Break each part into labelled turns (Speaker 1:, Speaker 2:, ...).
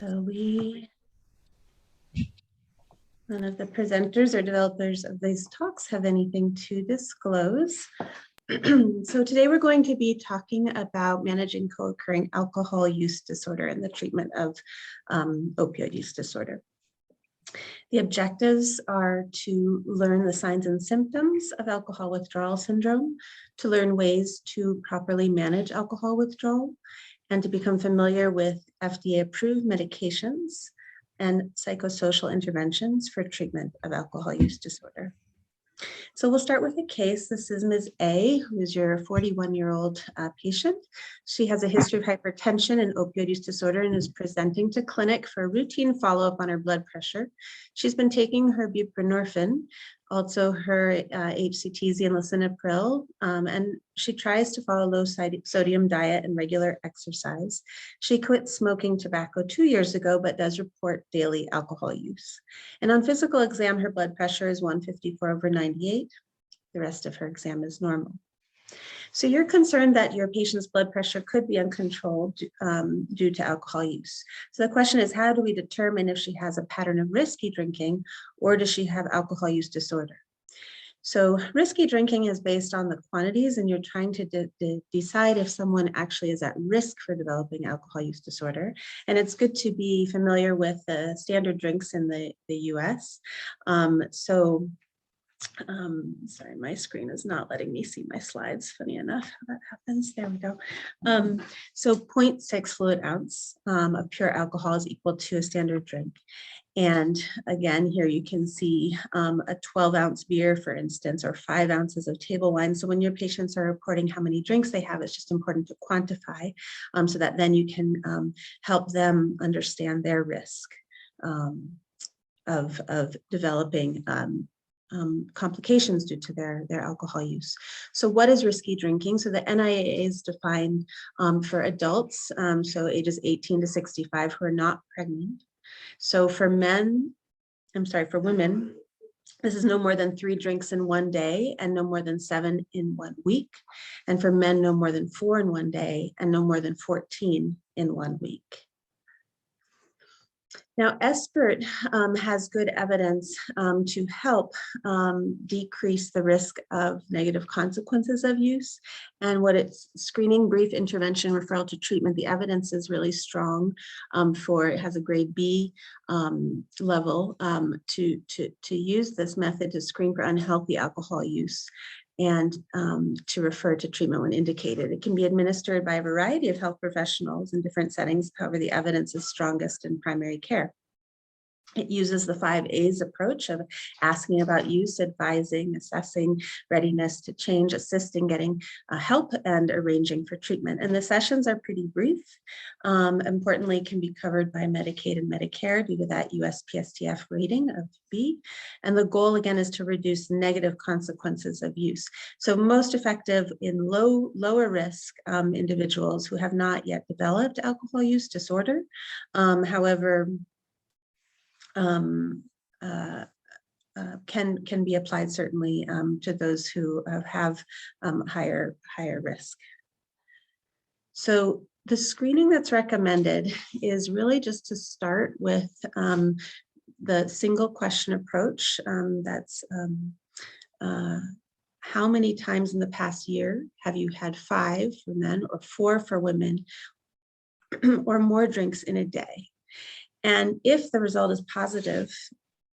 Speaker 1: So none of the presenters or developers of these talks have anything to disclose. So today we're going to be talking about managing co-occurring alcohol use disorder and the treatment of opioid use disorder. The objectives are to learn the signs and symptoms of alcohol withdrawal syndrome, to learn ways to properly manage alcohol withdrawal, and to become familiar with FDA-approved medications and psychosocial interventions for treatment of alcohol use disorder. So we'll start with a case. This is Ms. A, who is your 41-year-old patient. She has a history of hypertension and opioid use disorder and is presenting to clinic for a routine follow-up on her blood pressure. She's been taking her buprenorphine, also her HCTZ and lisinopril, and she tries to follow low sodium diet and regular exercise. She quit smoking tobacco 2 years ago, but does report daily alcohol use. And on physical exam, her blood pressure is 154/98. The rest of her exam is normal. So you're concerned that your patient's blood pressure could be uncontrolled due to alcohol use. So the question is, how do we determine if she has a pattern of risky drinking or does she have alcohol use disorder? So risky drinking is based on the quantities, and you're trying to decide if someone actually is at risk for developing alcohol use disorder. And it's good to be familiar with the standard drinks in the US. Sorry, my screen is not letting me see my slides. Funny enough how that happens. There we go. So 0.6 fluid ounce of pure alcohol is equal to a standard drink. And again, here you can see a 12-ounce beer, for instance, or 5 ounces of table wine. So when your patients are reporting how many drinks they have, it's just important to quantify so that then you can help them understand their risk of developing complications due to their alcohol use. So what is risky drinking? So the NIA is defined for adults, so ages 18 to 65 who are not pregnant. So for women, this is no more than 3 drinks in one day and no more than 7 in 1 week. And for men, no more than 4 in one day and no more than 14 in 1 week. Now, SBIRT has good evidence to help decrease the risk of negative consequences of use. And what it's screening, brief intervention, referral to treatment. The evidence is really strong it has a grade B level to use this method to screen for unhealthy alcohol use and to refer to treatment when indicated. It can be administered by a variety of health professionals in different settings. However, the evidence is strongest in primary care. It uses the 5 A's approach of asking about use, advising, assessing, readiness to change, assisting, getting help, and arranging for treatment. And the sessions are pretty brief. Importantly, can be covered by Medicaid and Medicare due to that USPSTF rating of B. And the goal, again, is to reduce negative consequences of use. So most effective in lower risk individuals who have not yet developed alcohol use disorder. However, can be applied certainly to those who have higher risk. So the screening that's recommended is really just to start with the single question approach. That's how many times in the past year have you had 5 for men or 4 for women or more drinks in a day? And if the result is positive,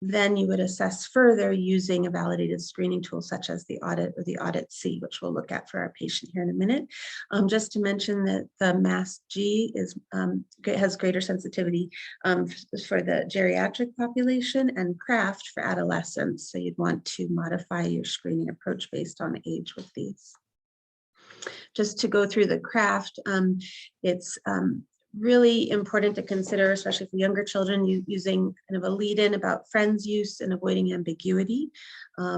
Speaker 1: then you would assess further using a validated screening tool such as the audit or the audit C, which we'll look at for our patient here in a minute. Just to mention that the MASG has greater sensitivity for the geriatric population and CRAFFT for adolescents. So you'd want to modify your screening approach based on age with these. Just to go through the CRAFFT, it's really important to consider, especially for younger children, using kind of a lead-in about friends use and avoiding ambiguity.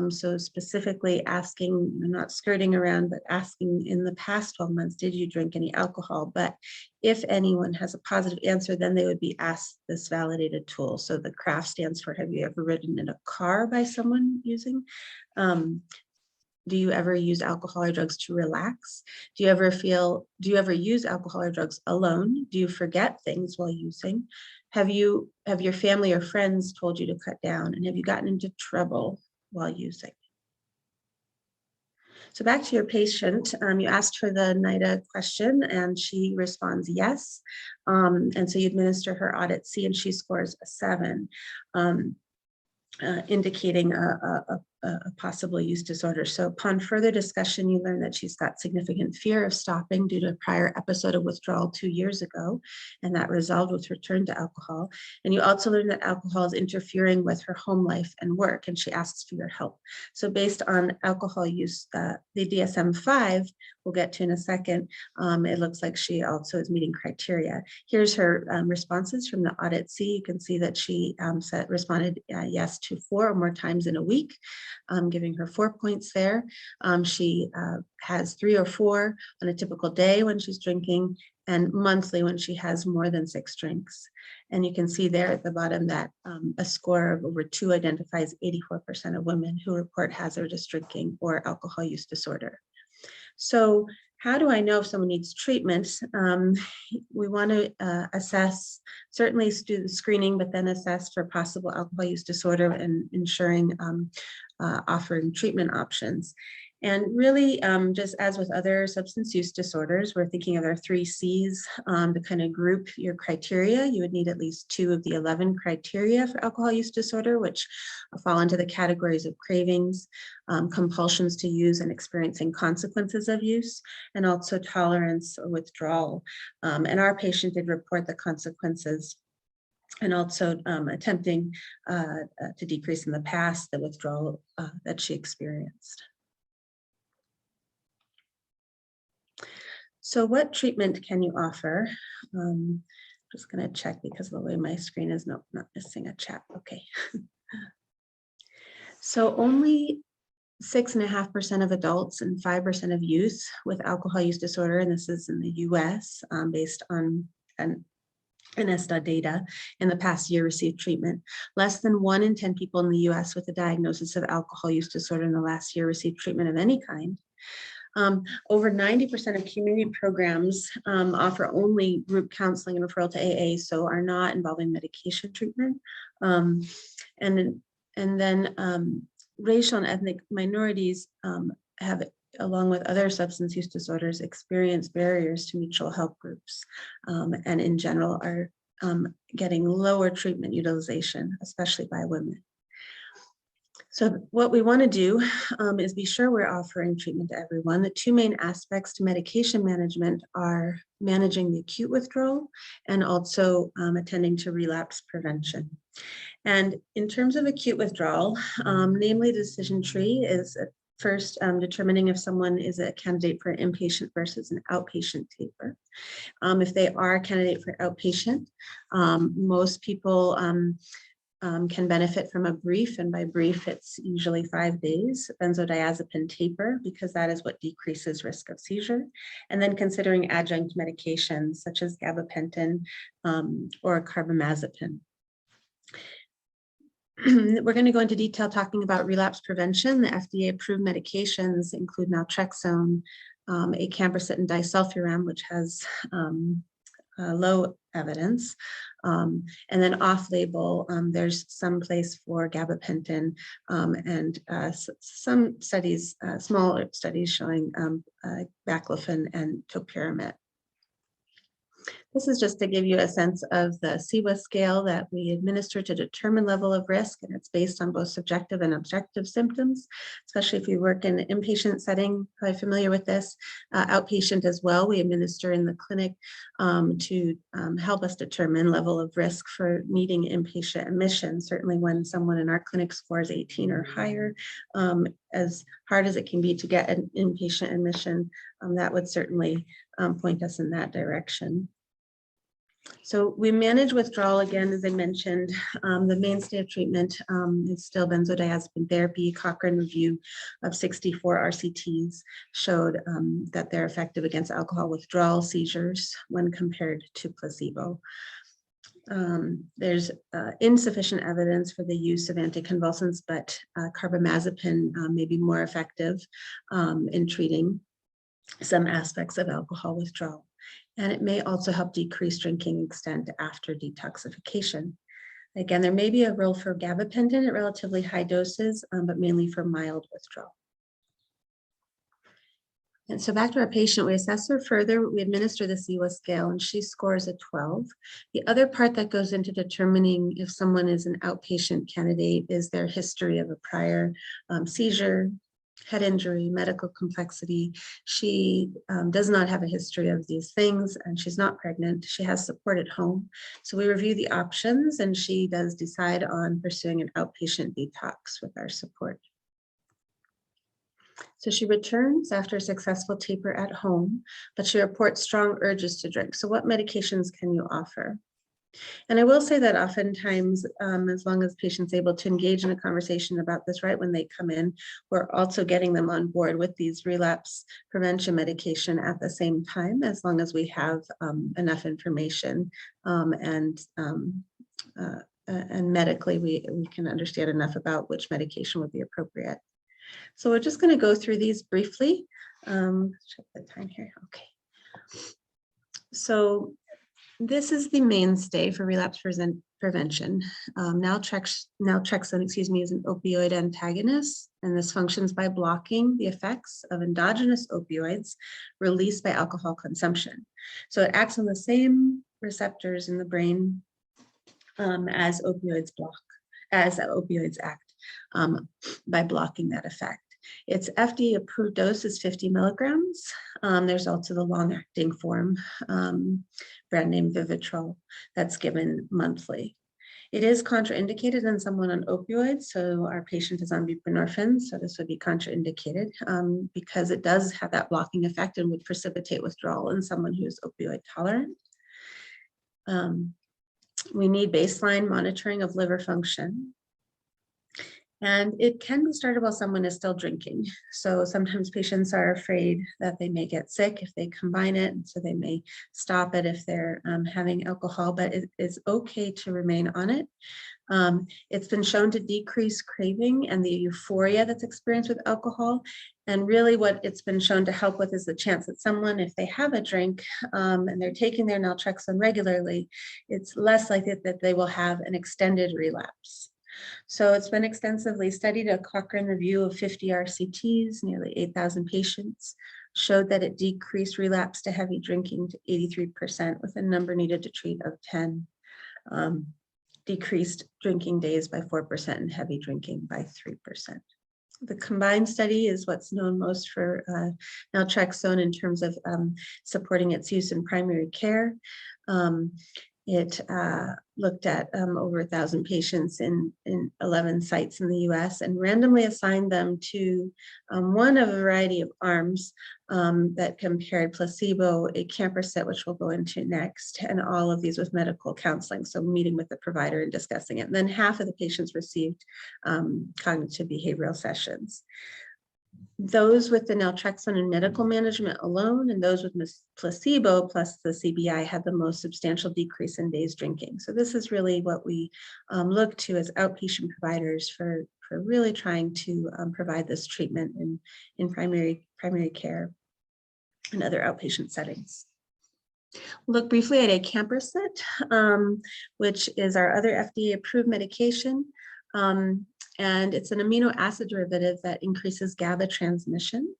Speaker 1: So specifically asking, not skirting around, but asking in the past 12 months, did you drink any alcohol? But if anyone has a positive answer, then they would be asked this validated tool. So the CRAFFT stands for, have you ever ridden in a car by someone using? Do you ever use alcohol or drugs to relax? Do you ever use alcohol or drugs alone? Do you forget things while using? Have your family or friends told you to cut down? And have you gotten into trouble while using? So back to your patient, you asked her the NIDA question and she responds yes. And so you administer her audit C and she scores a 7, indicating a possible use disorder. So upon further discussion, you learn that she's got significant fear of stopping due to a prior episode of withdrawal 2 years ago, and that resolved with return to alcohol. And you also learn that alcohol is interfering with her home life and work, and she asks for your help. So based on alcohol use, the DSM-5, we'll get to in a second, it looks like she also is meeting criteria. Here's her responses from the audit C. You can see that she responded yes to 4 or more times in a week, giving her 4 points there. She has 3 or 4 on a typical day when she's drinking, and monthly when she has more than 6 drinks. And you can see there at the bottom that a score of over 2 identifies 84% of women who report hazardous drinking or alcohol use disorder. So how do I know if someone needs treatment? We want to assess, certainly do the screening, but then assess for possible alcohol use disorder and ensuring offering treatment options. And really, just as with other substance use disorders, we're thinking of our 3 C's to kind of group your criteria. You would need at least 2 of the 11 criteria for alcohol use disorder, which fall into the categories of cravings, compulsions to use and experiencing consequences of use, and also tolerance or withdrawal. And our patient did report the consequences and also attempting to decrease in the past the withdrawal that she experienced. So what treatment can you offer? Just going to check because of the way my screen is not missing a chat. Okay. So only 6.5% of adults and 5% of youth with alcohol use disorder, and this is in the US, based on an ESTA data, in the past year received treatment. Less than 1 in 10 people in the US with a diagnosis of alcohol use disorder in the last year received treatment of any kind. Over 90% of community programs offer only group counseling and referral to AA, so are not involving medication treatment. And then racial and ethnic minorities have, along with other substance use disorders, experienced barriers to mutual help groups, and in general are getting lower treatment utilization, especially by women. So what we want to do is be sure we're offering treatment to everyone. The 2 main aspects to medication management are managing the acute withdrawal and also attending to relapse prevention. And in terms of acute withdrawal, namely the decision tree is first determining if someone is a candidate for inpatient versus an outpatient taper. If they are a candidate for outpatient, most people can benefit from a brief, and by brief, it's usually 5 days, benzodiazepine taper, because that is what decreases risk of seizure. And then considering adjunct medications such as gabapentin or carbamazepine. We're going to go into detail talking about relapse prevention. The FDA approved medications include naltrexone, Acamprosate, and disulfiram, which has low evidence. And then off-label, there's some place for gabapentin and some studies, smaller studies showing baclofen and topiramate. This is just to give you a sense of the CWIS scale that we administer to determine level of risk, and it's based on both subjective and objective symptoms, especially if you work in an inpatient setting, probably familiar with this. Outpatient as well, we administer in the clinic to help us determine level of risk for needing inpatient admission. Certainly when someone in our clinic scores 18 or higher, as hard as it can be to get an inpatient admission, that would certainly point us in that direction. So we manage withdrawal, again, as I mentioned. The mainstay of treatment is still benzodiazepine therapy. Cochrane review of 64 RCTs showed that they're effective against alcohol withdrawal seizures when compared to placebo. There's insufficient evidence for the use of anticonvulsants, but carbamazepine may be more effective in treating some aspects of alcohol withdrawal. And it may also help decrease drinking extent after detoxification. Again, there may be a role for gabapentin at relatively high doses, but mainly for mild withdrawal. And so back to our patient, we assess her further, we administer the CWA scale, and she scores a 12. The other part that goes into determining if someone is an outpatient candidate is their history of a prior seizure, head injury, medical complexity. She does not have a history of these things, and she's not pregnant. She has support at home. So we review the options, and she does decide on pursuing an outpatient detox with our support. So she returns after a successful taper at home, but she reports strong urges to drink. So what medications can you offer? And I will say that oftentimes, as long as patients able to engage in a conversation about this right when they come in, we're also getting them on board with these relapse prevention medication at the same time, as long as we have enough information and medically we can understand enough about which medication would be appropriate. So we're just going to go through these briefly. Let's check the time here. Okay. So this is the mainstay for relapse prevention. Naltrexone, is an opioid antagonist, and this functions by blocking the effects of endogenous opioids released by alcohol consumption. So it acts on the same receptors in the brain as opioids act. By blocking that effect. Its FDA approved dose is 50 milligrams. There's also the long-acting form, brand name Vivitrol, that's given monthly. It is contraindicated in someone on opioids, so our patient is on buprenorphine, so this would be contraindicated because it does have that blocking effect and would precipitate withdrawal in someone who is opioid tolerant. We need baseline monitoring of liver function. And it can be started while someone is still drinking. So sometimes patients are afraid that they may get sick if they combine it, and so they may stop it if they're having alcohol, but it is okay to remain on it. It's been shown to decrease craving and the euphoria that's experienced with alcohol. And really what it's been shown to help with is the chance that someone, if they have a drink and they're taking their naltrexone regularly, it's less likely that they will have an extended relapse. So it's been extensively studied. A Cochrane review of 50 RCTs, nearly 8,000 patients, showed that it decreased relapse to heavy drinking to 83% with a number needed to treat of 10. Decreased drinking days by 4% and heavy drinking by 3%. The combined study is what's known most for naltrexone in terms of supporting its use in primary care. It looked at over 1,000 patients in 11 sites in the US and randomly assigned them to one of a variety of arms that compared placebo, Acamprosate, which we'll go into next, and all of these with medical counseling, so meeting with the provider and discussing it. And then half of the patients received cognitive behavioral sessions. Those with the naltrexone and medical management alone and those with placebo plus the CBI had the most substantial decrease in days drinking. So this is really what we look to as outpatient providers for really trying to provide this treatment in primary care and other outpatient settings. Look briefly at Acamprosate, which is our other FDA-approved medication. And it's an amino acid derivative that increases GABA transmission.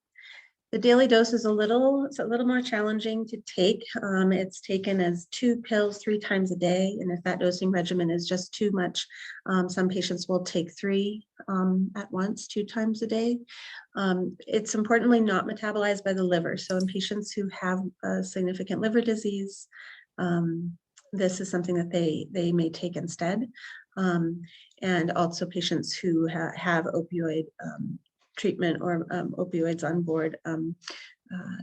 Speaker 1: The daily dose is a little more challenging to take. It's taken as 2 pills 3 times a day. And if that dosing regimen is just too much, some patients will take 3 at once, 2 times a day. It's importantly not metabolized by the liver. So in patients who have a significant liver disease, this is something that they may take instead. And also patients who have opioid treatment or opioids on board,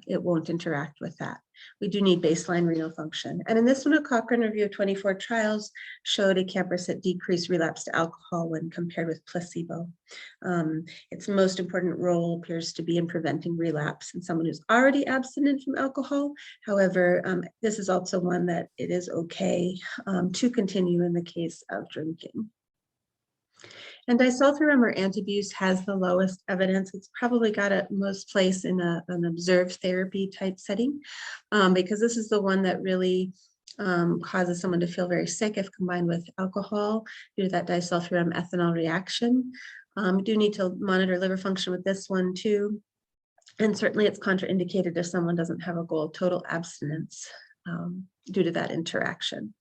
Speaker 1: it won't interact with that. We do need baseline renal function. And in this one, a Cochrane review of 24 trials showed Acamprosate decreased relapse to alcohol when compared with placebo. Its most important role appears to be in preventing relapse in someone who's already abstinent from alcohol. However, this is also one that it is okay to continue in the case of drinking. And disulfiram or antabuse has the lowest evidence. It's probably got at most place in an observed therapy type setting, because this is the one that really causes someone to feel very sick if combined with alcohol due to that disulfiram ethanol reaction. You do need to monitor liver function with this one too. And certainly it's contraindicated if someone doesn't have a goal of total abstinence due to that interaction.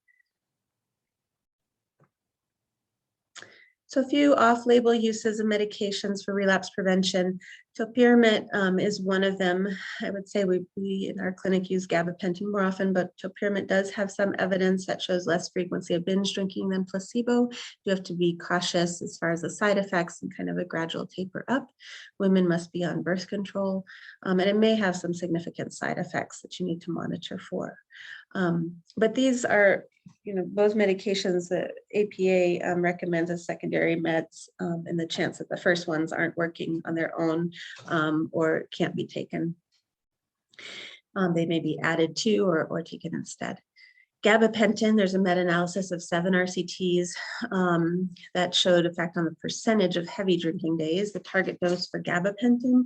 Speaker 1: So a few off-label uses of medications for relapse prevention. Topiramate is one of them. I would say we in our clinic use gabapentin more often, but topiramate does have some evidence that shows less frequency of binge drinking than placebo. You have to be cautious as far as the side effects and kind of a gradual taper up. Women must be on birth control, and it may have some significant side effects that you need to monitor for. But these are, those medications that APA recommends as secondary meds, and the chance that the first ones aren't working on their own or can't be taken. They may be added to or taken instead. Gabapentin, there's a meta-analysis of 7 RCTs that showed effect on the percentage of heavy drinking days. The target dose for gabapentin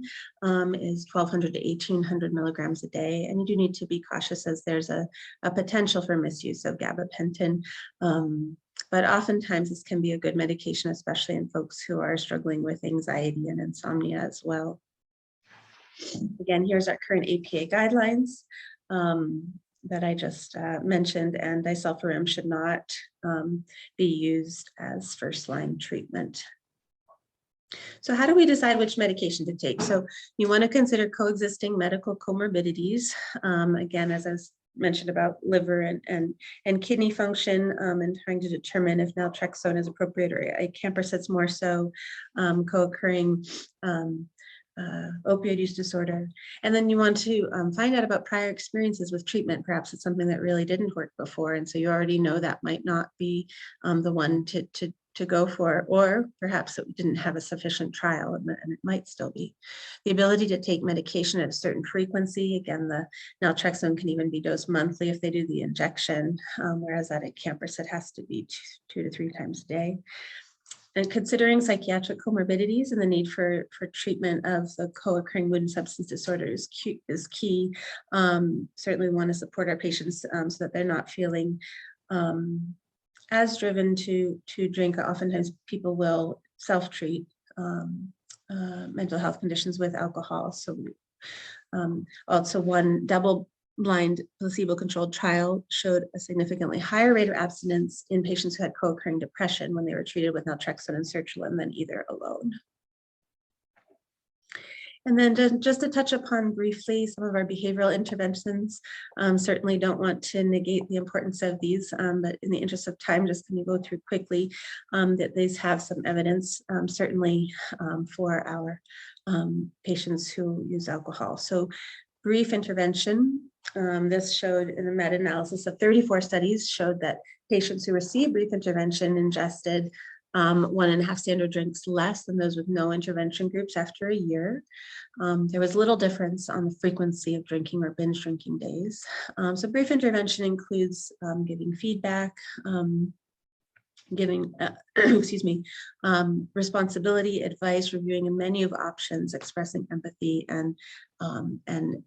Speaker 1: is 1,200 to 1,800 milligrams a day. And you do need to be cautious as there's a potential for misuse of gabapentin. But oftentimes this can be a good medication, especially in folks who are struggling with anxiety and insomnia as well. Again, here's our current APA guidelines that I just mentioned, and disulfiram should not be used as first-line treatment. So how do we decide which medication to take? So you want to consider coexisting medical comorbidities. Again, as I mentioned about liver and kidney function, and trying to determine if naltrexone is appropriate or acamprosate's more so, co-occurring opioid use disorder. And then you want to find out about prior experiences with treatment. Perhaps it's something that really didn't work before, and so you already know that might not be the one to go for, or perhaps it didn't have a sufficient trial, and it might still be. The ability to take medication at a certain frequency. Again, the naltrexone can even be dosed monthly if they do the injection, whereas that acamprosate has to be 2 to 3 times a day. And considering psychiatric comorbidities and the need for treatment of the co-occurring mood and substance disorder is key. Certainly we want to support our patients so that they're not feeling as driven to drink. Oftentimes people will self-treat mental health conditions with alcohol. So also one double-blind placebo-controlled trial showed a significantly higher rate of abstinence in patients who had co-occurring depression when they were treated with naltrexone and sertraline than either alone. And then just to touch upon briefly some of our behavioral interventions. Certainly don't want to negate the importance of these, but in the interest of time, just going to go through quickly that these have some evidence, certainly for our patients who use alcohol. So brief intervention, this showed in a meta-analysis of 34 studies, showed that patients who received brief intervention ingested 1.5 standard drinks less than those with no intervention groups after a year. There was little difference on the frequency of drinking or binge drinking days. So brief intervention includes giving feedback, giving responsibility, advice, reviewing a menu of options, expressing empathy, and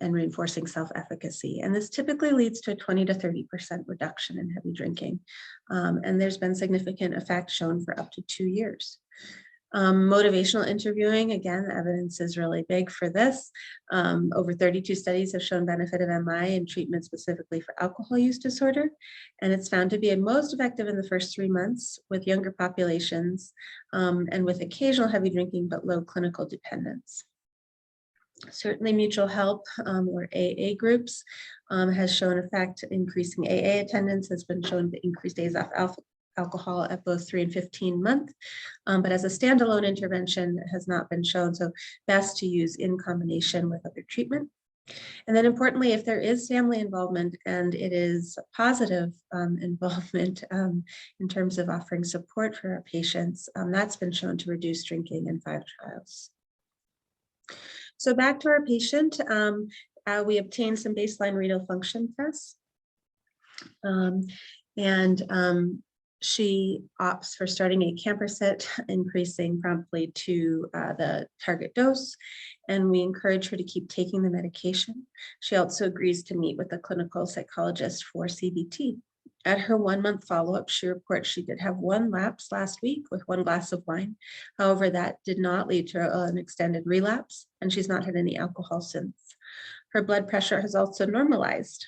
Speaker 1: reinforcing self-efficacy. And this typically leads to a 20 to 30% reduction in heavy drinking. And there's been significant effect shown for up to 2 years. Motivational interviewing, again, the evidence is really big for this. Over 32 studies have shown benefit of MI in treatment specifically for alcohol use disorder. And it's found to be most effective in the first 3 months with younger populations and with occasional heavy drinking, but low clinical dependence. Certainly mutual help or AA groups has shown effect. Increasing AA attendance has been shown to increase days off alcohol at both 3 and 15 months, but as a standalone intervention has not been shown, so best to use in combination with other treatment. And then importantly, if there is family involvement and it is positive involvement in terms of offering support for our patients, that's been shown to reduce drinking in 5 trials. So back to our patient, we obtained some baseline renal function tests. she opts for starting Acamprosate, increasing promptly to the target dose, and we encourage her to keep taking the medication. She also agrees to meet with a clinical psychologist for CBT. At her 1-month follow-up, she reports she did have one lapse last week with 1 glass of wine. However, that did not lead to an extended relapse, and she's not had any alcohol since. Her blood pressure has also normalized.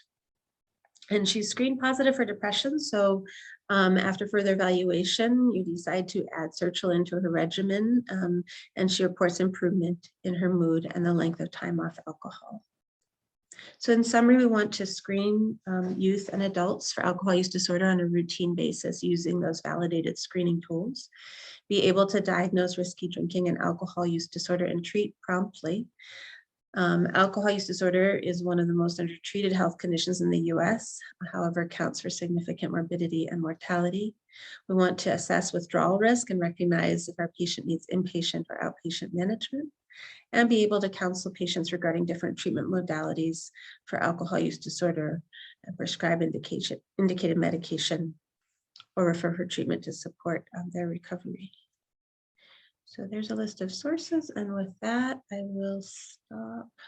Speaker 1: And she's screened positive for depression. So after further evaluation, you decide to add sertraline into her regimen, and she reports improvement in her mood and the length of time off alcohol. So in summary, we want to screen youth and adults for alcohol use disorder on a routine basis using those validated screening tools, be able to diagnose risky drinking and alcohol use disorder and treat promptly. Alcohol use disorder is one of the most undertreated health conditions in the US, however, accounts for significant morbidity and mortality. We want to assess withdrawal risk and recognize if our patient needs inpatient or outpatient management, and be able to counsel patients regarding different treatment modalities for alcohol use disorder and prescribe indicated medication or refer for treatment to support their recovery. So there's a list of sources, and with that, I will stop.